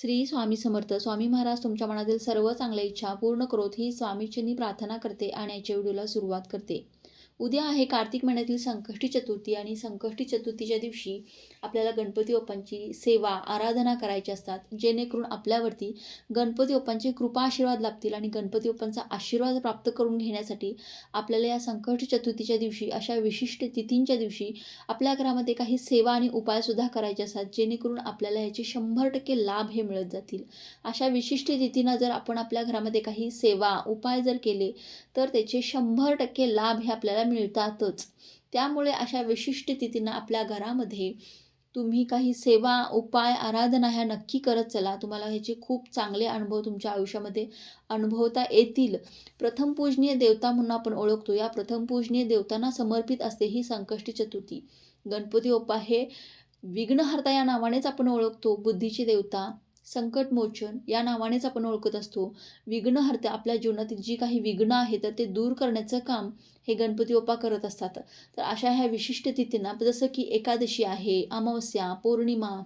श्री स्वामी समर्थ. स्वामी महाराज तुमच्या मनातील सर्व चांगल्या इच्छा पूर्ण करोत ही स्वामीचरणी प्रार्थना करते आणि याच्या व्हिडिओला सुरुवात करते. उद्या आहे कार्तिक महिन्यातील संकष्टी चतुर्थी आणि संकष्टी चतुर्थीच्या दिवशी आपल्याला गणपती बाप्पांची सेवा आराधना करायची असतात, जेणेकरून आपल्यावरती गणपती बाप्पांचे कृपा आशीर्वाद लाभतील. आणि गणपती बाप्पांचा आशीर्वाद प्राप्त करून घेण्यासाठी आपल्याला या संकष्टी चतुर्थीच्या दिवशी अशा विशिष्ट तिथींच्या दिवशी आपल्या घरामध्ये काही सेवा आणि उपायसुद्धा करायचे असतात, जेणेकरून आपल्याला याचे 100% लाभ हे मिळत जातील. अशा विशिष्ट तिथींना जर आपण आपल्या घरामध्ये काही सेवा उपाय जर केले तर त्याचे 100% लाभ हे आपल्याला मिळतातच. त्यामुळे अशा विशिष्ट तिथींना आपल्या घरामध्ये तुम्ही काही सेवा उपाय आराधना ह्या नक्की करत चला. तुम्हाला ह्याचे खूप चांगले अनुभव तुमच्या आयुष्यामध्ये अनुभवता येतील. प्रथम पूजनीय देवता म्हणून आपण ओळखतो, या प्रथम पूजनीय देवतांना समर्पित असते ही संकष्टी चतुर्थी. गणपती बाप्पा हे विघ्नहर्ता या नावानेच आपण ओळखतो. बुद्धीचे देवता, संकटमोचन या नावानेच आपण ओळखत असतो. विघ्नहर्ता आपल्या जीवनातील जी काही विघ्न आहे तर ते दूर करण्याचं काम हे गणपती बाप्पा करत असतात. तर अशा ह्या विशिष्ट तिथींना जसं की एकादशी आहे, अमावस्या, पौर्णिमा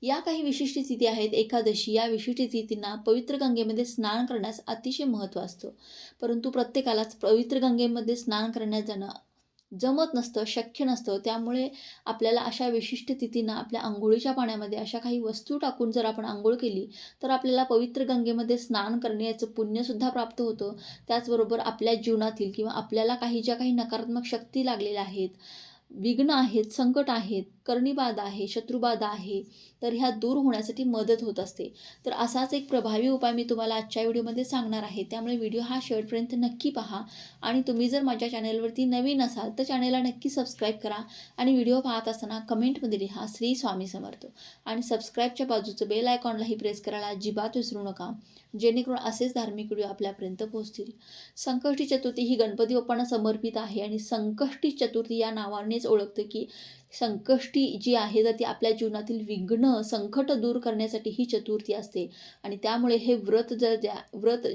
या काही विशिष्ट तिथी आहेत. एकादशी या विशिष्ट तिथींना पवित्र गंगेमध्ये स्नान करण्यास अतिशय महत्त्व असतं. परंतु प्रत्येकालाच पवित्र गंगेमध्ये स्नान करण्यास जाणं जमत नसतं, शक्य नसतं. त्यामुळे आपल्याला अशा विशिष्ट तिथींना आपल्या अंघोळीच्या पाण्यामध्ये अशा काही वस्तू टाकून जर आपण अंघोळ केली तर आपल्याला पवित्र गंगेमध्ये स्नान करण्याचं पुण्यसुद्धा प्राप्त होतं. त्याचबरोबर आपल्या जीवनातील किंवा आपल्याला काही नकारात्मक शक्ती लागलेल्या आहेत, विघ्न आहेत, संकट आहेत, करणीबाधा आहे, शत्रुबाधा आहे, तर ह्या दूर होण्यासाठी मदत होत असते. तर असाच एक प्रभावी उपाय मी तुम्हाला आजच्या व्हिडिओमध्ये सांगणार आहे. त्यामुळे व्हिडिओ हा शेवटपर्यंत नक्की पहा. आणि तुम्ही जर माझ्या चॅनलवरती नवीन असाल तर चॅनलला नक्की सबस्क्राईब करा. आणि व्हिडिओ पाहत असताना कमेंटमध्ये लिहा श्री स्वामी समर्थ. आणि सबस्क्राईबच्या बाजूचं बेल आयकॉनलाही प्रेस करायला अजिबात विसरू नका, जेणेकरून असेच धार्मिक व्हिडिओ आपल्यापर्यंत पोहोचतील. संकष्टी चतुर्थी ही गणपती बाप्पांना समर्पित आहे आणि संकष्टी चतुर्थी या नावानेच ओळखते की संकष्टी जी आहे तर ती आपल्या जीवनातील विघ्न संकट दूर करण्यासाठी ही चतुर्थी असते. आणि त्यामुळे हे व्रत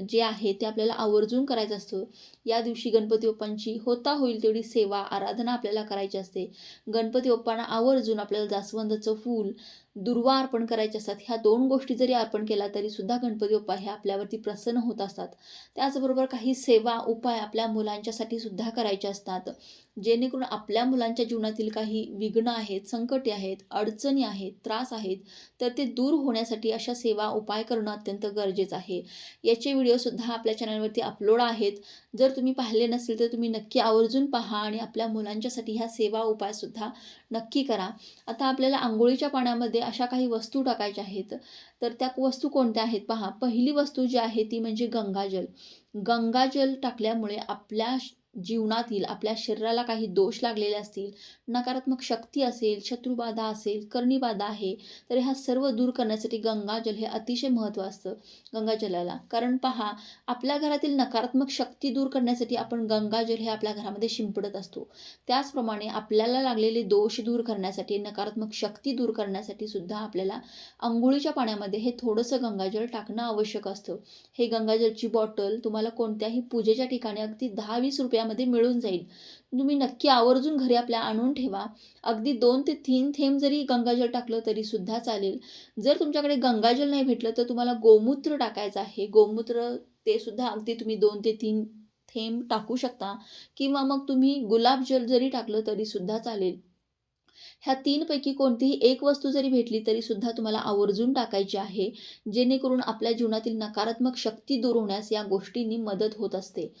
जे आहे ते आपल्याला आवर्जून करायचं असतं. या दिवशी गणपती बाप्पांची होता होईल तेवढी सेवा आराधना आपल्याला करायची असते. गणपती बाप्पांना आवर्जून आपल्याला जास्वंदाचं फूल, दुर्वा अर्पण करायचे असतात. ह्या 2 गोष्टी जरी अर्पण केला तरी सुद्धा गणपती बाप्पा हे आपल्यावरती प्रसन्न होत असतात. त्याचबरोबर काही सेवा उपाय आपल्या मुलांच्यासाठी सुद्धा करायचे असतात, जेणेकरून आपल्या मुलांच्या जीवनातील काही विघ्न आहेत, संकटे आहेत, अडचणी आहेत, त्रास आहेत, तर ते दूर होण्यासाठी अशा सेवा उपाय करणं अत्यंत गरजेचं आहे. याचे व्हिडिओसुद्धा आपल्या चॅनलवरती अपलोड आहेत. जर तुम्ही पाहिले नसेल तर तुम्ही नक्की आवर्जून पहा आणि आपल्या मुलांच्यासाठी ह्या सेवा उपायसुद्धा नक्की करा. आता आपल्याला अंघोळीच्या पाण्यामध्ये अशा काही वस्तू टाकायच्या आहेत. तर त्या वस्तू कोणत्या आहेत पहा. पहिली वस्तू जी आहे ती म्हणजे गंगाजल. गंगाजल टाकल्यामुळे आपल्या जीवनातील आपल्या शरीराला काही दोष लागलेले असतील, नकारात्मक शक्ती असेल, शत्रुबाधा असेल, करणीबाधा आहे, तर ह्या सर्व दूर करण्यासाठी गंगाजल हे अतिशय महत्त्व असतं गंगाजलाला. कारण पहा, आपल्या घरातील नकारात्मक शक्ती दूर करण्यासाठी आपण गंगाजल हे आपल्या घरामध्ये शिंपडत असतो. त्याचप्रमाणे आपल्याला लागलेले दोष दूर करण्यासाठी, नकारात्मक शक्ती दूर करण्यासाठी सुद्धा आपल्याला अंघोळीच्या पाण्यामध्ये हे थोडंसं गंगाजल टाकणं आवश्यक असतं. हे गंगाजलची बॉटल तुम्हाला कोणत्याही पूजेच्या ठिकाणी अगदी 10-20 रुपयामध्ये मिळून जाईल. तुम्ही नक्की आवर्जून घरी आपल्या आणून ठेवा. अगदी 2 ते 3 थेंब जरी गंगाजल टाकलं तरी सुद्धा चालेल. जर तुमच्याकडे गंगाजल नाही भेटलं तर तुम्हाला गोमूत्र टाकायचं आहे. गोमूत्र ते सुद्धा अगदी तुम्ही 2 ते 3 थेंब टाकू शकता, किंवा मग तुम्ही गुलाबजल जरी टाकलं तरी सुद्धा चालेल. ह्या 3 पैकी कोणतीही एक वस्तू जरी भेटली तरी सुद्धा तुम्हाला आवर्जून टाकायची आहे, जेणेकरून आपल्या जीवनातील नकारात्मक शक्ती दूर होण्यास या गोष्टींनी मदत होत असते.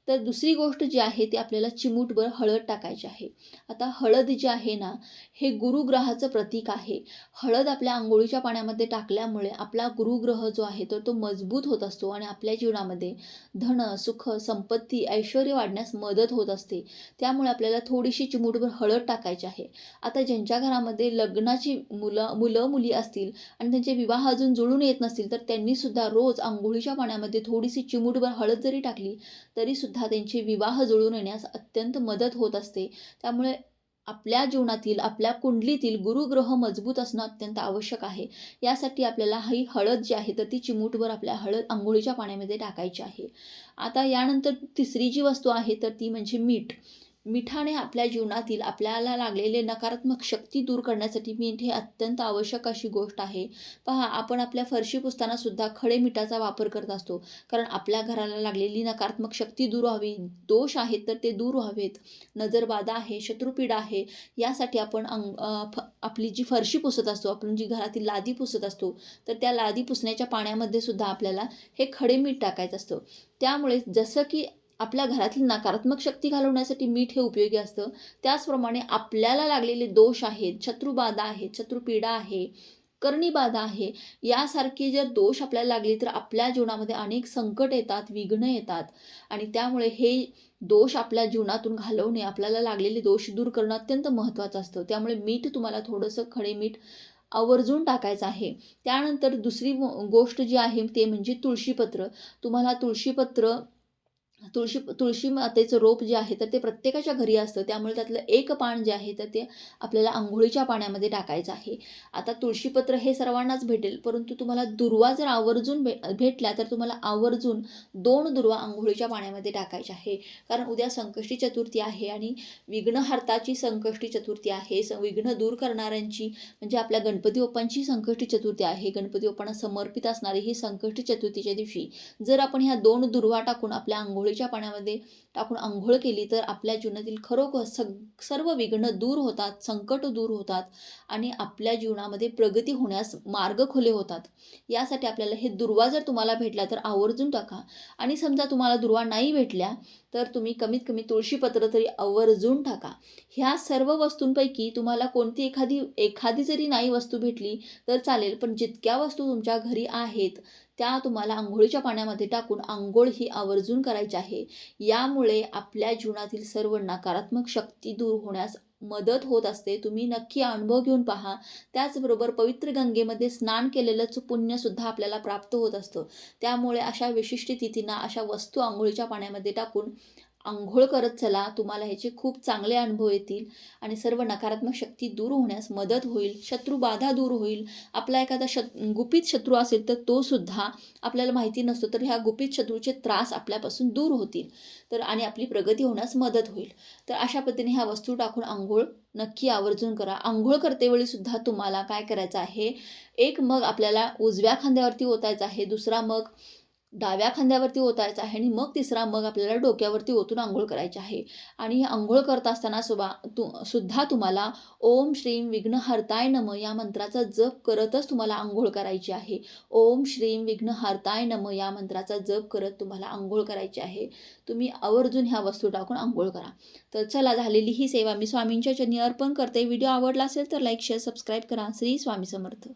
तर दुसरी गोष्ट जी आहे ती आपल्याला चिमूटभर हळद टाकायची आहे. आता हळद जी आहे ना, हे गुरुग्रहाचं प्रतीक आहे. हळद आपल्या अंघोळीच्या पाण्यामध्ये टाकल्यामुळे आपला गुरुग्रह जो आहे तर तो मजबूत होत असतो आणि आपल्या जीवनामध्ये धन, सुख, संपत्ती, ऐश्वर्य वाढण्यास मदत होत असते. त्यामुळे आपल्याला थोडीशी चिमूटभर हळद टाकायची आहे. आता ज्यांच्या घरामध्ये लग्नाची मुलं-मुली असतील आणि त्यांचे विवाह अजून जुळून येत नसतील, तर त्यांनीसुद्धा रोज अंघोळीच्या पाण्यामध्ये थोडीशी चिमूटभर हळद जरी टाकली तरीसुद्धा त्यांचे विवाह जुळून येण्यास अत्यंत मदत होत असते. त्यामुळे आपल्या जीवनातील, आपल्या कुंडलीतील गुरुग्रह मजबूत असणं अत्यंत आवश्यक आहे. यासाठी आपल्याला ही हळद जी आहे तर ती चिमूटभर आपल्या हळद अंघोळीच्या पाण्यामध्ये टाकायची आहे. आता यानंतर तिसरी जी वस्तू आहे तर ती म्हणजे मीठ. मिठाने आपल्या जीवनातील आपल्याला लागलेले नकारात्मक शक्ती दूर करण्यासाठी मीठ हे अत्यंत आवश्यक अशी गोष्ट आहे. पहा, आपण आपल्या फरशी पुसताना सुद्धा खडे मिठाचा वापर करत असतो. कारण आपल्या घराला लागलेली नकारात्मक शक्ती दूर व्हावी, दोष आहेत तर ते दूर व्हावेत, नजरबाधा आहे, शत्रुपीडा आहे, यासाठी आपण आपली जी फरशी पुसत असतो, आपण जी घरातील लादी पुसत असतो, तर त्या लादी पुसण्याच्या पाण्यामध्ये सुद्धा आपल्याला हे खडे मीठ टाकायचं असतं. त्यामुळे जसं की आपल्या घरातील नकारात्मक शक्ती घालवण्यासाठी मीठ हे उपयोगी असतं, त्याचप्रमाणे आपल्याला लागलेले दोष आहेत, शत्रुबाधा आहे, शत्रुपीडा आहे, करणीबाधा आहे, यासारखी जर दोष आपल्याला लागले तर आपल्या जीवनामध्ये अनेक संकट येतात, विघ्न येतात आणि त्यामुळे हे दोष आपल्या जीवनातून घालवणे, आपल्याला लागलेले दोष दूर करणं अत्यंत महत्त्वाचं असतं. त्यामुळे मीठ तुम्हाला थोडंसं खडे मीठ आवर्जून टाकायचं आहे. त्यानंतर दुसरी गोष्ट जी आहे ते म्हणजे तुळशीपत्र. तुम्हाला तुळशी मातेचं रोप जे आहे तर ते प्रत्येकाच्या घरी असतं. त्यामुळे त्यातलं एक पान जे आहे तर ते आपल्याला अंघोळीच्या पाण्यामध्ये टाकायचं आहे. आता तुळशीपत्र हे सर्वांनाच भेटेल, परंतु तुम्हाला दुर्वा जर आवर्जून भेटल्या तर तुम्हाला आवर्जून 2 दुर्वा अंघोळीच्या पाण्यामध्ये टाकायच्या आहे. कारण उद्या संकष्टी चतुर्थी आहे आणि विघ्नहर्ताची संकष्टी चतुर्थी आहे. विघ्न दूर करणाऱ्यांची म्हणजे आपल्या गणपती बाप्पांची संकष्टी चतुर्थी आहे. गणपती बाप्पांना समर्पित असणारी ही संकष्टी चतुर्थीच्या दिवशी जर आपण ह्या 2 दुर्वा टाकून आपल्या अंघोळीच्या पाण्यामध्ये टाकून अंघोळ केली तर आपल्या जीवनातील खरोखर सर्व विघ्न दूर होतात, संकट दूर होतात आणि आपल्या जीवनामध्ये प्रगती होण्यास मार्ग खुले होतात. यासाठी आपल्याला हे दुर्वा जर तुम्हाला भेटला तर आवर्जून टाका आणि समजा तुम्हाला दुर्वा नाही भेटल्या तर तुम्ही कमीत कमी तुळशीपत्र तरी आवर्जून टाका. ह्या सर्व वस्तूंपैकी तुम्हाला कोणती एखादी जरी नाही वस्तू भेटली तर चालेल, पण जितक्या वस्तू तुमच्या घरी आहेत त्या तुम्हाला अंघोळीच्या पाण्यामध्ये टाकून अंघोळ ही आवर्जून करायची आहे. यामुळे आपल्या जीवनातील सर्व नकारात्मक शक्ती दूर होण्यास मदत होत असते. तुम्ही नक्की अनुभव घेऊन पहा. त्याचबरोबर पवित्र गंगेमध्ये स्नान केलेलंच पुण्यसुद्धा आपल्याला प्राप्त होत असतं. त्यामुळे अशा विशिष्ट तिथींना अशा वस्तू अंघोळीच्या पाण्यामध्ये टाकून अंघोळ करत चला. तुम्हाला ह्याचे खूप चांगले अनुभव येतील आणि सर्व नकारात्मक शक्ती दूर होण्यास मदत होईल, शत्रुबाधा दूर होईल. आपला एखादा गुपित शत्रू असेल तर तो सुद्धा आपल्याला माहिती नसतो, तर ह्या गुपित शत्रूचे त्रास आपल्यापासून दूर होतील तर आणि आपली प्रगती होण्यास मदत होईल. तर अशा पद्धतीने ह्या वस्तू टाकून अंघोळ नक्की आवर्जून करा. अंघोळ करतेवेळी सुद्धा तुम्हाला काय करायचं आहे, एक मग आपल्याला उजव्या खांद्यावरती ओतायचा आहे, दुसरा मग डाव्या खांद्यावरती ओतायचा आहे आणि मग तिसरा मग आपल्याला डोक्यावरती ओतून अंघोळ करायची आहे. आणि अंघोळ करत असताना सुद्धा तुम्हाला ओम श्रीम विघ्नहर्ताय नमः या मंत्राचा जप करतच तुम्हाला अंघोळ करायची आहे. ओम श्रीम विघ्नहर्ताय नमः या मंत्राचा जप करत तुम्हाला अंघोळ करायची आहे. तुम्ही आवर्जून ह्या वस्तू टाकून अंघोळ करा. तर चला, झालेली ही सेवा मी स्वामींच्या चरणी अर्पण करते. व्हिडिओ आवडला असेल तर लाईक, शेअर, सबस्क्राईब करा. श्री स्वामी समर्थ.